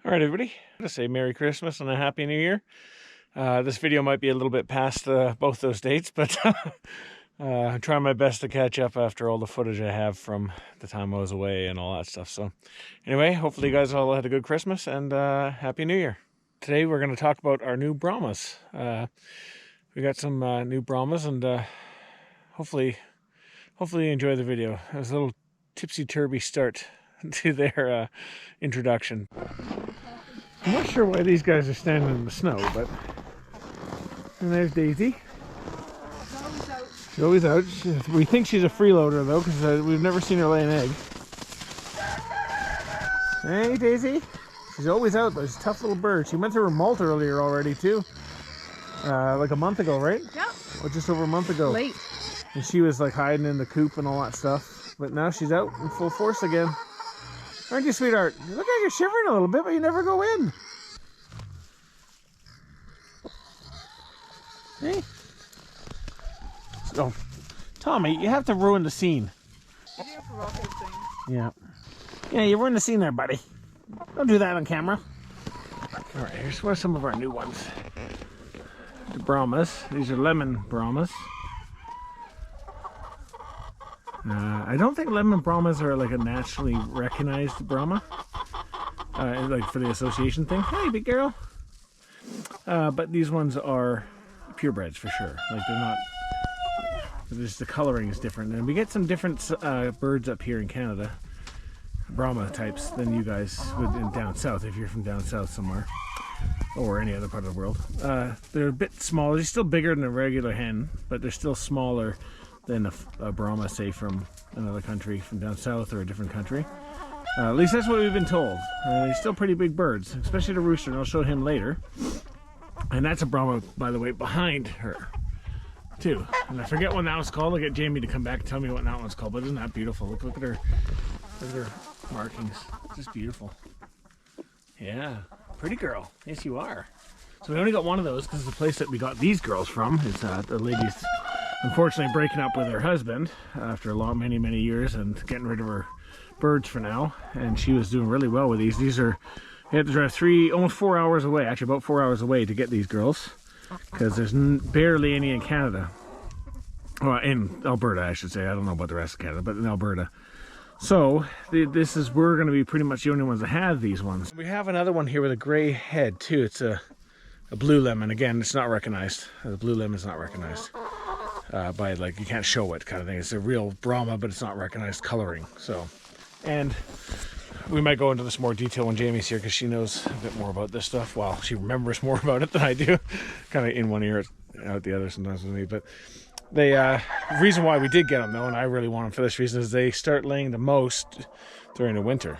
All right, everybody. I want to say Merry Christmas and a Happy New Year. This video might be a little bit past both those dates, but I'm trying my best to catch up after all the footage I have from the time I was away and all that stuff. So anyway, hopefully you guys all had a good Christmas and Happy New Year. Today we're going to talk about our new Brahmas. We got some new Brahmas, and hopefully you enjoy the video. It was a little tipsy-turvy start to their introduction. I'm not sure why these guys are standing in the snow, but... And there's Daisy. She's always out. We think she's a freeloader, though, because we've never seen her lay an egg. Hey, Daisy. She's always out, though. She's a tough little bird. She went through her molt earlier already, too. Like a month ago, right? Yep. Or just over a month ago. Late. And she was, like, hiding in the coop and all that stuff. But now she's out in full force again. Aren't you, sweetheart? You look like you're shivering a little bit, but you never go in. Hey. So, Tommy, you have to ruin the scene. Yeah. Yeah, you ruined the scene there, buddy. Don't do that on camera. All right, here's some of our new ones. The Brahmas. These are lemon Brahmas. I don't think lemon Brahmas are like a nationally recognized Brahma, like for the association thing. Hey, big girl. But these ones are purebreds for sure. Like they're not. Just the coloring is different, and we get some different birds up here in Canada, Brahma types, than you guys would in down south if you're from down south somewhere, or any other part of the world. They're a bit smaller. They're still bigger than a regular hen, but they're still smaller than a Brahma, say, from another country, from down south or a different country. At least that's what we've been told. They're still pretty big birds, especially the rooster, and I'll show him later. And that's a Brahma, by the way, behind her, too. And I forget what that one's called. I'll get Jamie to come back and tell me what that one's called, but isn't that beautiful? Look at her markings. Just beautiful. Yeah, pretty girl. Yes, you are. So we only got one of those because the place that we got these girls from is the lady's unfortunately breaking up with her husband after many years and getting rid of her birds for now. And she was doing really well with these. These are, we had to drive almost 4 hours away, actually about 4 hours away to get these girls, because there's barely any in Canada. Well, in Alberta, I should say. I don't know about the rest of Canada, but in Alberta. So we're going to be pretty much the only ones that have these ones. We have another one here with a gray head too. It's a blue lemon. Again, it's not recognized. The blue lemon is not recognized. By, like, you can't show it kind of thing. It's a real Brahma, but it's not recognized coloring. So, and we might go into this more detail when Jamie's here, because she knows a bit more about this stuff. Well, she remembers more about it than I do. Kind of in one ear, out the other sometimes with me. But the reason why we did get them, though, and I really want them for this reason, is they start laying the most during the winter.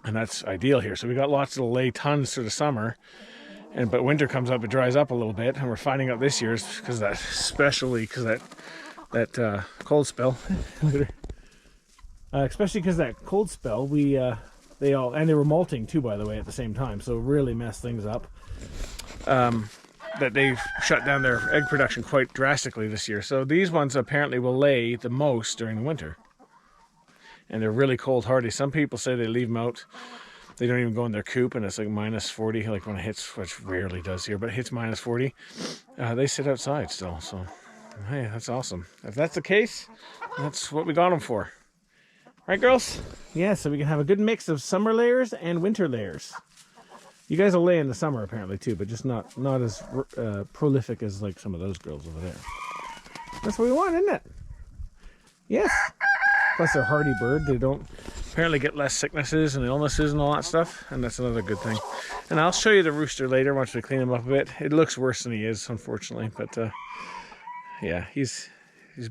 And that's ideal here. So we got lots to lay tons through the summer. But winter comes up, it dries up a little bit, and we're finding out this year, because that, especially because that cold spell, especially because that cold spell, they were molting too, by the way, at the same time, so it really messed things up. That they've shut down their egg production quite drastically this year. So these ones apparently will lay the most during the winter, and they're really cold hardy. Some people say they leave them out. They don't even go in their coop, and it's like minus 40, like when it hits, which rarely does here, but it hits minus 40. They sit outside still, so hey, that's awesome. If that's the case, that's what we got them for. Right, girls? Yeah, so we can have a good mix of summer layers and winter layers. You guys will lay in the summer, apparently, too, but just not as prolific as, like, some of those girls over there. That's what we want, isn't it? Yes. Plus, they're a hardy bird. They don't apparently get less sicknesses and illnesses and all that stuff, and that's another good thing. And I'll show you the rooster later once we clean him up a bit. It looks worse than he is, unfortunately, but yeah, he's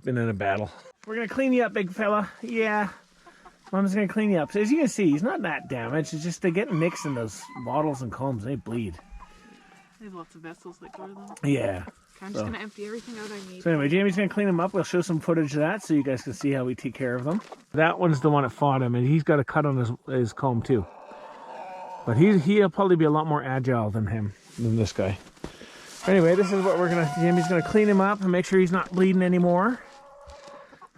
been in a battle. We're gonna clean you up, big fella. Yeah, Mom's gonna clean you up. So as you can see, he's not that damaged. It's just they get mixed in those bottles and combs, and they bleed. They have lots of vessels that go to them. Yeah. I'm just going to empty everything out I need. So anyway, Jamie's going to clean them up. We'll show some footage of that so you guys can see how we take care of them. That one's the one that fought him, and he's got a cut on his comb too. But he'll probably be a lot more agile than this guy. Anyway, this is what Jamie's going to clean him up and make sure he's not bleeding anymore.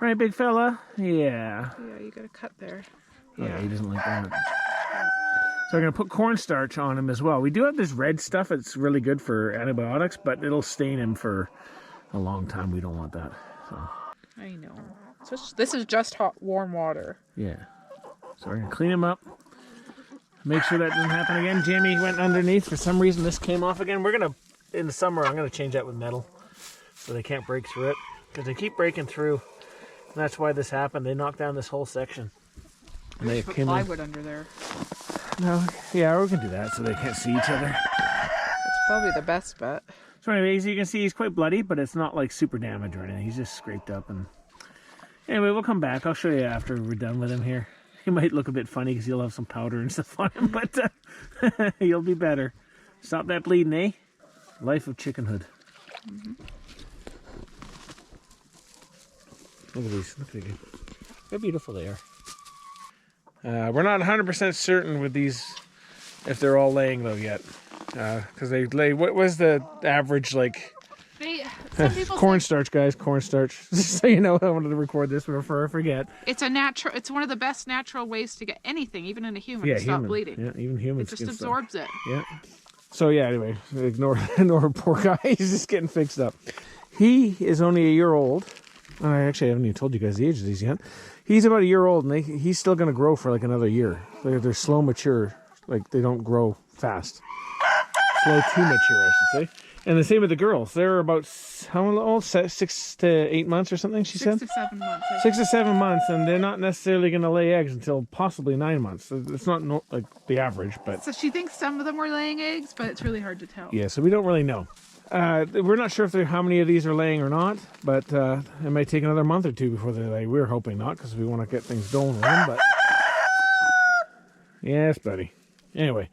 Right, big fella? Yeah. Yeah, you got a cut there. Yeah, he doesn't like that. So I'm going to put cornstarch on him as well. We do have this red stuff. It's really good for antibiotics, but it'll stain him for a long time. We don't want that. So. I know. So this is just hot, warm water. Yeah. So we're going to clean him up. Make sure that doesn't happen again. Jamie went underneath. For some reason, this came off again. We're going to, in the summer, I'm going to change that with metal so they can't break through it. Because they keep breaking through. And that's why this happened. They knocked down this whole section. And they put plywood under there. No, yeah, we can do that so they can't see each other. That's probably the best bet. So anyways, you can see he's quite bloody, but it's not like super damaged or anything. He's just scraped up. And anyway, we'll come back. I'll show you after we're done with him here. He might look a bit funny because he'll have some powder and stuff on him, but he'll be better. Stop that bleeding, eh? Life of chickenhood. Mm-hmm. Look at these. Look at these. How beautiful they are. We're not 100% certain with these if they're all laying though yet, because they lay. What was the average like? Some people cornstarch, guys, cornstarch. Just so you know, I wanted to record this before I forget. It's a natural. It's one of the best natural ways to get anything, even in a human, to stop bleeding. Yeah, even humans. It just absorbs it. Yeah. So yeah. Anyway, ignore poor guy. He's just getting fixed up. He is only a year old. I actually haven't even told you guys the age of these yet. He's about a year old, and he's still going to grow for like another year. They're slow mature. Like they don't grow fast. Slow to mature, I should say. And the same with the girls. They're about, how old? 6 to 8 months or something, she said? 6 to 7 months. 6 to 7 months, and they're not necessarily going to lay eggs until possibly 9 months. So it's not like the average, but... So she thinks some of them were laying eggs, but it's really hard to tell. Yeah, so we don't really know. We're not sure if how many of these are laying or not, but it might take another month or two before they lay. We're hoping not, because we want to get things going with them, but... Yes, buddy. Anyway...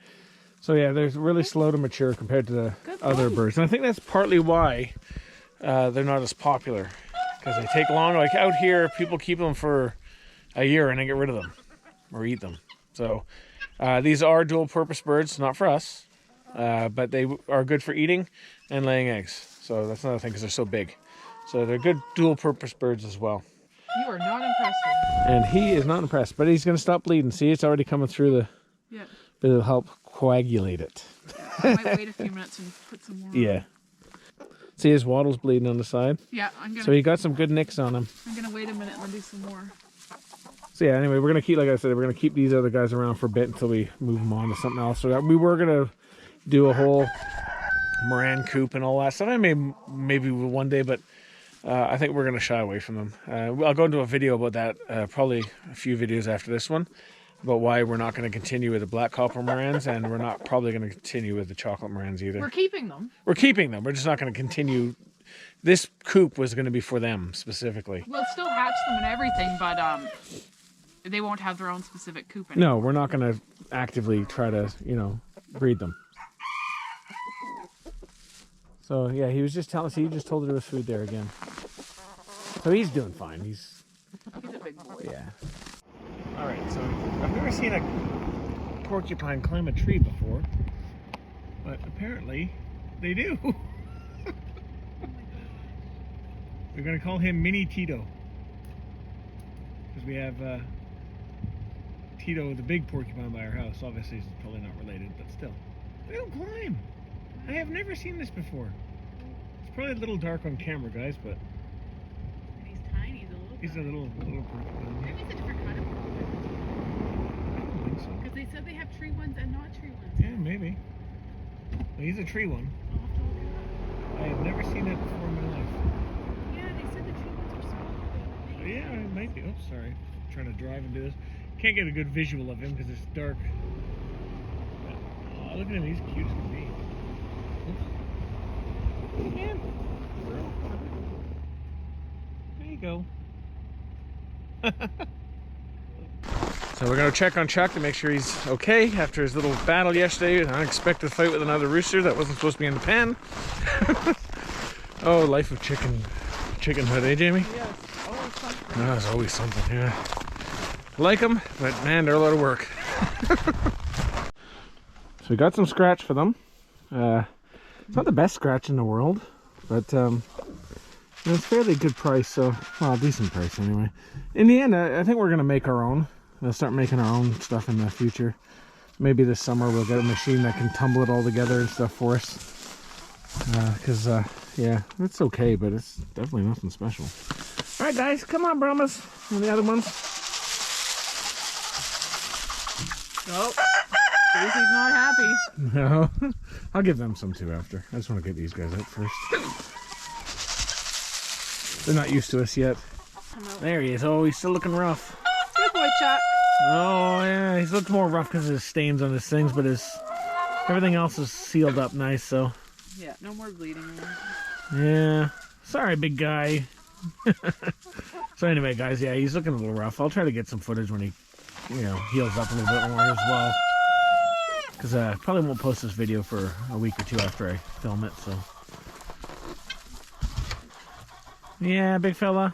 So yeah, they're really slow to mature compared to the other birds. And I think that's partly why they're not as popular. Because they take long. Like out here, people keep them for a year and then get rid of them. Or eat them. So these are dual purpose birds, not for us. But they are good for eating and laying eggs. So that's another thing because they're so big. So they're good dual purpose birds as well. You are not impressed with him. And he is not impressed. But he's going to stop bleeding. See, it's already coming through the... Yeah. But it'll help coagulate it. I might wait a few minutes and put some more Yeah. See his wattle's bleeding on the side? Yeah, I'm gonna... So he got some good nicks on him. I'm gonna wait a minute and then do some more. So yeah, anyway, we're gonna keep, like I said, we're gonna keep these other guys around for a bit until we move them on to something else. So we were gonna do a whole Moran coop and all that stuff. I maybe one day, but I think we're gonna shy away from them. I'll go into a video about that, probably a few videos after this one, about why we're not going to continue with the black copper Morans, and we're not probably going to continue with the chocolate Morans either. We're keeping them. We're keeping them. We're just not going to continue. This coop was going to be for them specifically. We'll still hatch them and everything, but they won't have their own specific coop anymore. No, we're not going to actively try to, breed them. So yeah, he was just telling us, he just told her there was food there again. So he's doing fine. He's a big boy. Yeah. Alright, so I've never seen a porcupine climb a tree before, but apparently they do. We're going to call him Mini Tito, because we have Tito, the big porcupine, by our house. Obviously he's probably not related, but still. They don't climb. I have never seen this before. It's probably a little dark on camera, guys, but... He's tiny, he's a little porcupine. Maybe it's a different kind of porcupine. So. Because they said they have tree ones and not tree ones. Yeah, maybe. Well, he's a tree one. I'll have to look it up. I have never seen that before in my life. Yeah, they said the tree ones are smaller. Yeah, it might be. Oops, sorry. I'm trying to drive and do this. Can't get a good visual of him because it's dark. But, oh, look at him. He's cute as can be. Oops. Again. There you go. So we're going to check on Chuck to make sure he's okay after his little battle yesterday. An unexpected fight with another rooster that wasn't supposed to be in the pen. Oh, life of chickenhood, eh, Jamie? Yes, always something. No, there's always something, yeah. I like them, but man, they're a lot of work. So we got some scratch for them. It's not the best scratch in the world, but it's fairly good price, so, well, decent price anyway. In the end, I think we're going to make our own. We'll start making our own stuff in the future. maybe this summer we'll get a machine that can tumble it all together and stuff for us. Because, yeah, it's okay, but it's definitely nothing special. All right, guys, come on, Brahmas. And the other ones. Oh, Daisy's not happy. No. I'll give them some too after. I just want to get these guys out first. They're not used to us yet. There he is. Oh, he's still looking rough. Good boy, Chuck. Oh, yeah. He's looked more rough because of his stains on his things, but everything else is sealed up nice, so. Yeah, no more bleeding. Yeah. Sorry, big guy. So anyway, guys, yeah, he's looking a little rough. I'll try to get some footage when he, heals up a little bit more as well. Because I probably won't post this video for a week or two after I film it, so. Yeah, big fella.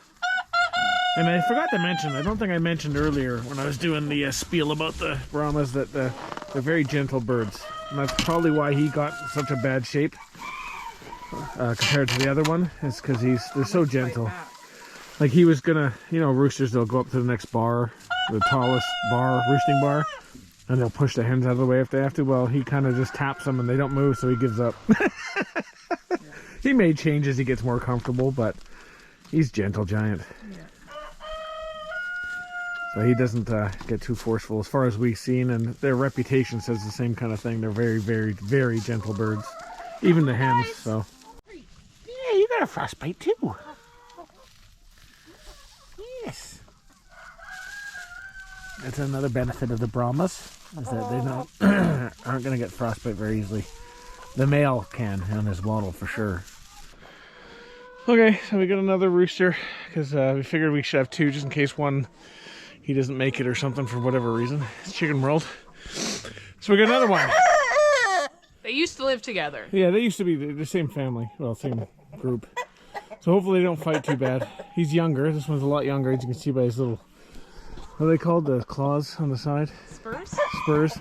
And I forgot to mention, I don't think I mentioned earlier when I was doing the spiel about the Brahmas that they're very gentle birds. And that's probably why he got such a bad shape compared to the other one, is because they're so gentle. Like he was gonna, roosters, they'll go up to the next bar, the tallest bar, roosting bar, and they'll push the hens out of the way if they have to. Well, he kind of just taps them and they don't move, so he gives up. He made changes, he gets more comfortable, but he's gentle giant. Yeah. So he doesn't get too forceful as far as we've seen, and their reputation says the same kind of thing. They're very, very, very gentle birds. Even the hens, so. Yeah, you got a frostbite too. Yes. That's another benefit of the Brahmas, is that they aren't going to get frostbite very easily. The male can on his wattle for sure. Okay, so we got another rooster, because we figured we should have two just in case he doesn't make it or something for whatever reason. It's chicken world. So we got another one. They used to live together. Yeah, they used to be the same family. Well, same group. So hopefully they don't fight too bad. He's younger. This one's a lot younger, as you can see by his little, what are they called? The claws on the side? Spurs? Spurs.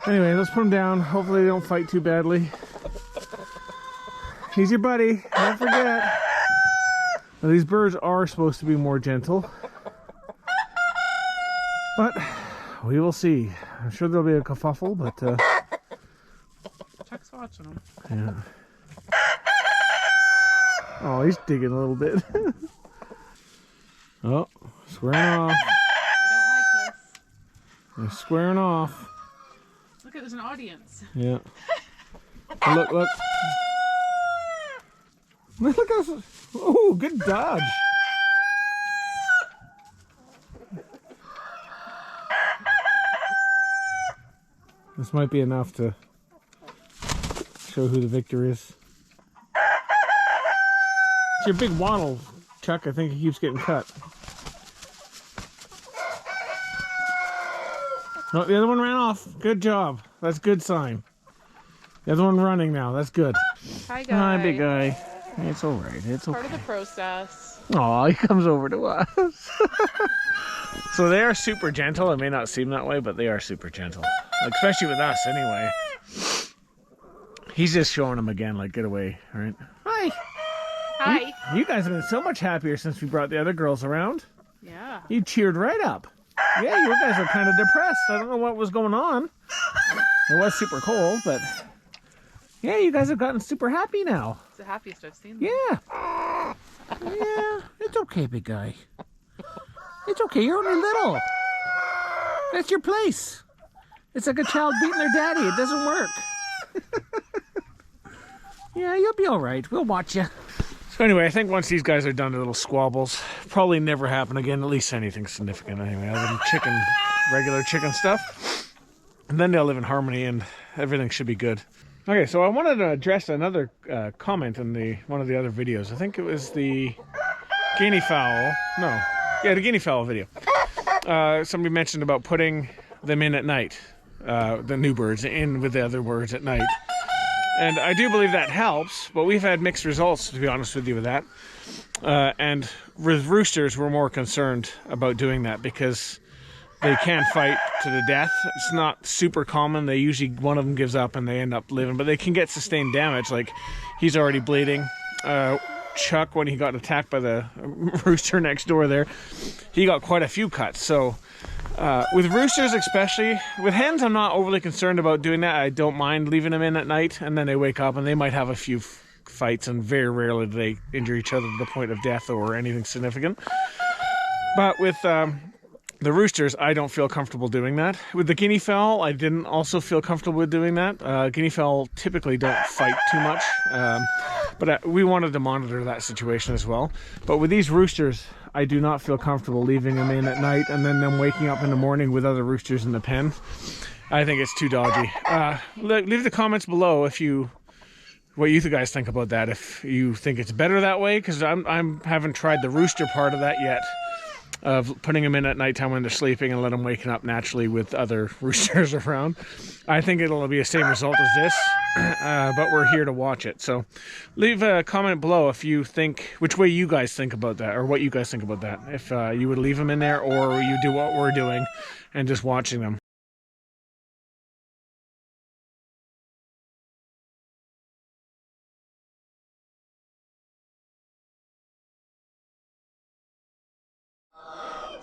Anyway, let's put him down. Hopefully they don't fight too badly. He's your buddy. Don't forget. Now, these birds are supposed to be more gentle. But we will see. I'm sure there'll be a kerfuffle, but Chuck's watching him. yeah. Oh, he's digging a little bit. Oh, squaring off. I don't like this. They're squaring off. Look, there's an audience. Yeah. Oh, look. Look at this. Oh, good dodge. This might be enough to show who the victor is. It's your big wattle, Chuck. I think he keeps getting cut. Oh, the other one ran off. Good job. That's a good sign. The other one running now. That's good. Hi, guy. Hi, big guy. It's all right. It's okay. Part of the process. Oh, he comes over to us. So they are super gentle. It may not seem that way, but they are super gentle. Like, especially with us, anyway. He's just showing them again, like, get away, right? Hi. Hi. You guys have been so much happier since we brought the other girls around. Yeah. You cheered right up. Yeah, you guys are kind of depressed. I don't know what was going on. It was super cold, but yeah, you guys have gotten super happy now. It's the happiest I've seen them. Yeah. Yeah, it's okay, big guy. It's okay, you're only little. That's your place. It's like a child beating their daddy. It doesn't work. Yeah, you'll be all right. We'll watch you. So anyway, I think once these guys are done, the little squabbles probably never happen again, at least anything significant anyway, other than regular chicken stuff. And then they'll live in harmony and everything should be good. Okay, so I wanted to address another comment in one of the other videos. I think it was the guinea fowl. No. Yeah, the guinea fowl video. Somebody mentioned about putting them in at night, the new birds in with the other birds at night. And I do believe that helps, but we've had mixed results, to be honest with you, with that. And with roosters, we're more concerned about doing that because they can fight to the death. It's not super common. They usually, one of them gives up and they end up living, but they can get sustained damage. Like, he's already bleeding. Chuck, when he got attacked by the rooster next door there, he got quite a few cuts. So with roosters especially, with hens I'm not overly concerned about doing that. I don't mind leaving them in at night, and then they wake up and they might have a few fights, and very rarely do they injure each other to the point of death or anything significant. But with the roosters, I don't feel comfortable doing that. With the guinea fowl, I didn't also feel comfortable with doing that. Guinea fowl typically don't fight too much, but we wanted to monitor that situation as well. But with these roosters, I do not feel comfortable leaving them in at night and then them waking up in the morning with other roosters in the pen. I think it's too dodgy. Leave the comments below what you guys think about that. If you think it's better that way, because I haven't tried the rooster part of that yet, of putting them in at nighttime when they're sleeping and let them waking up naturally with other roosters around. I think it'll be the same result as this, but we're here to watch it. So leave a comment below if you think, which way you guys think about that, or what you guys think about that. If you would leave them in there, or you do what we're doing and just watching them.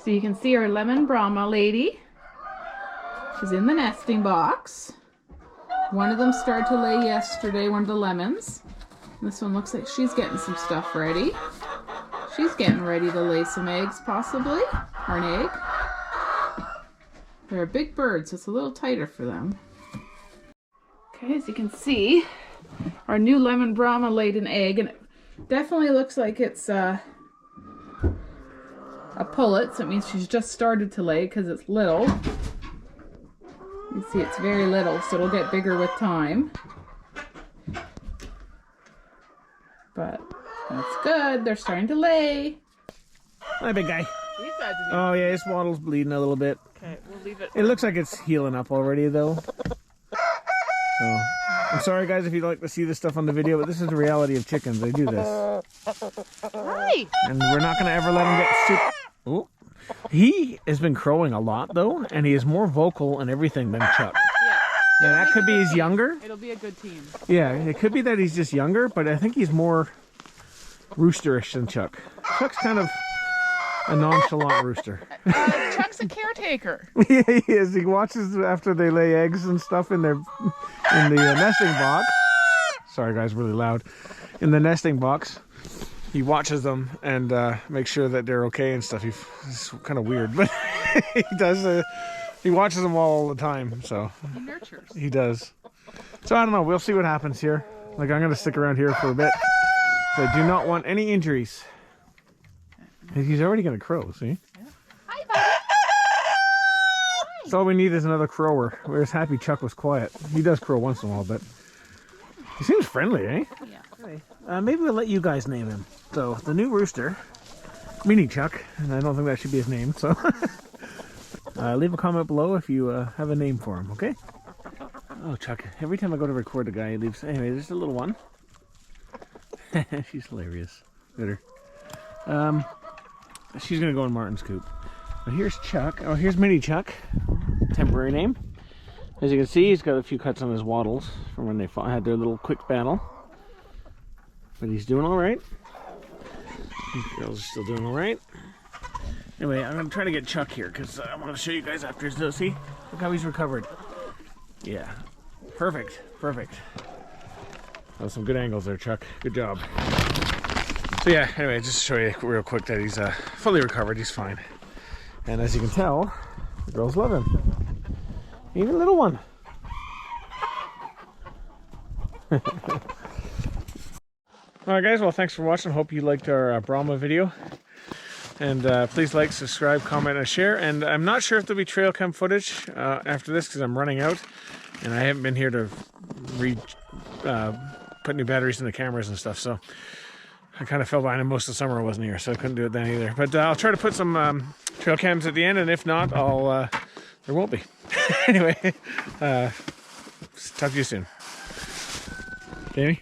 So you can see our lemon Brahma lady. She's in the nesting box. One of them started to lay yesterday, one of the lemons. This one looks like she's getting some stuff ready. She's getting ready to lay some eggs, possibly, or an egg. They're a big bird, so it's a little tighter for them. Okay, as you can see, our new lemon Brahma laid an egg, and it definitely looks like it's a pullet, so it means she's just started to lay because it's little. You can see it's very little, so it'll get bigger with time. But that's good. They're starting to lay. Hi, big guy. These guys are Oh yeah, his waddle's bleeding a little bit. okay, we'll leave it. It looks like it's healing up already, though. So I'm sorry, guys, if you'd like to see this stuff on the video, but this is the reality of chickens. They do this. Hi. And we're not going to ever let him get super... Oh. He has been crowing a lot, though, and he is more vocal and everything than Chuck. Yeah, that could be he's younger. It'll be a good team. Yeah, it could be that he's just younger, but I think he's more roosterish than Chuck. Chuck's kind of a nonchalant rooster. Chuck's a caretaker. Yeah, he is. He watches after they lay eggs and stuff in the nesting box. Sorry, guys, really loud. In the nesting box. He watches them and makes sure that they're okay and stuff. It's kind of weird, but he does. He watches them all the time, so He nurtures. he does. So I don't know. We'll see what happens here. Like, I'm going to stick around here for a bit. So I do not want any injuries. He's already going to crow. See? Yeah. Hi, buddy. So all we need is another crower. We're just happy Chuck was quiet. He does crow once in a while, but he seems friendly, eh? Yeah. Anyway, maybe we'll let you guys name him. So, the new rooster, Mini Chuck, and I don't think that should be his name, so leave a comment below if you have a name for him, okay? Oh, Chuck, every time I go to record a guy, he leaves... Anyway, there's a little one. She's hilarious. Look at her. She's going to go in Martin's coop. But here's Chuck. Oh, here's Mini Chuck. Temporary name. As you can see, he's got a few cuts on his waddles from when they had their little quick battle. But he's doing all right. These girls are still doing all right. Anyway, I'm going to try to get Chuck here because I want to show you guys after. So, see? Look how he's recovered. Yeah. Perfect. Perfect. That was some good angles there, Chuck. Good job. So, yeah, anyway, just to show you real quick that he's fully recovered. He's fine. And as you can tell, the girls love him. Even a little one. Alright guys, well thanks for watching. Hope you liked our Brahma video. And please like, subscribe, comment, and share. And I'm not sure if there'll be trail cam footage after this because I'm running out. And I haven't been here to put new batteries in the cameras and stuff. So I kind of fell behind, and most of the summer I wasn't here, so I couldn't do it then either. But I'll try to put some trail cams at the end, and if not, there won't be. Anyway, talk to you soon. Jamie?